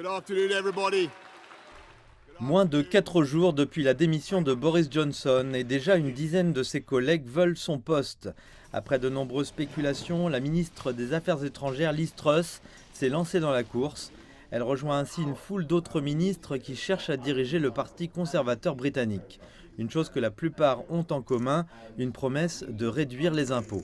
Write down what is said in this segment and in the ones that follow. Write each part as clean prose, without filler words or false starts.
Good afternoon, everybody. Moins de 4 jours depuis la démission de Boris Johnson et déjà une dizaine de ses collègues veulent son poste. Après de nombreuses spéculations, la ministre des Affaires étrangères, Liz Truss, s'est lancée dans la course. Elle rejoint ainsi une foule d'autres ministres qui cherchent à diriger le parti conservateur britannique. Une chose que la plupart ont en commun, une promesse de réduire les impôts.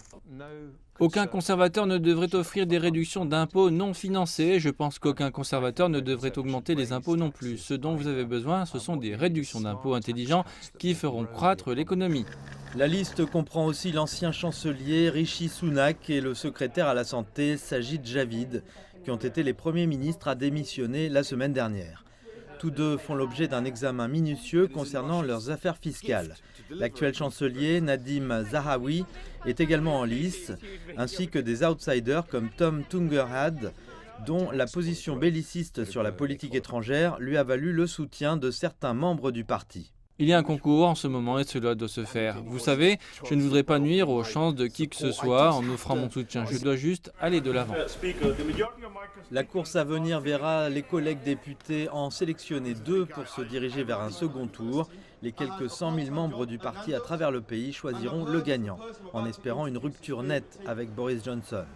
Aucun conservateur ne devrait offrir des réductions d'impôts non financées. Je pense qu'aucun conservateur ne devrait augmenter les impôts non plus. Ce dont vous avez besoin, ce sont des réductions d'impôts intelligents qui feront croître l'économie. La liste comprend aussi l'ancien chancelier Rishi Sunak et le secrétaire à la santé Sajid Javid, qui ont été les premiers ministres à démissionner la semaine dernière. Tous deux font l'objet d'un examen minutieux concernant leurs affaires fiscales. L'actuel chancelier, Nadim Zahawi, est également en lice, ainsi que des outsiders comme Tom Tungerhad, dont la position belliciste sur la politique étrangère lui a valu le soutien de certains membres du parti. Il y a un concours en ce moment et cela doit se faire. Vous savez, je ne voudrais pas nuire aux chances de qui que ce soit en offrant mon soutien. Je dois juste aller de l'avant. La course à venir verra les collègues députés en sélectionner 2 pour se diriger vers un second tour. Les quelques 100 000 membres du parti à travers le pays choisiront le gagnant, en espérant une rupture nette avec Boris Johnson.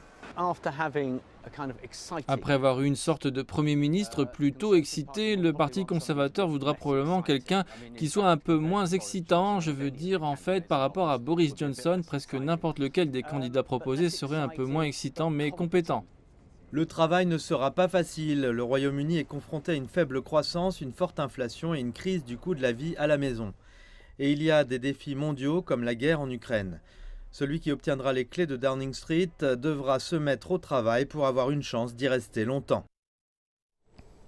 Après avoir eu une sorte de Premier ministre plutôt excité, le Parti conservateur voudra probablement quelqu'un qui soit un peu moins excitant. Je veux dire, en fait, par rapport à Boris Johnson, presque n'importe lequel des candidats proposés serait un peu moins excitant mais compétent. Le travail ne sera pas facile. Le Royaume-Uni est confronté à une faible croissance, une forte inflation et une crise du coût de la vie à la maison. Et il y a des défis mondiaux comme la guerre en Ukraine. Celui qui obtiendra les clés de Downing Street devra se mettre au travail pour avoir une chance d'y rester longtemps.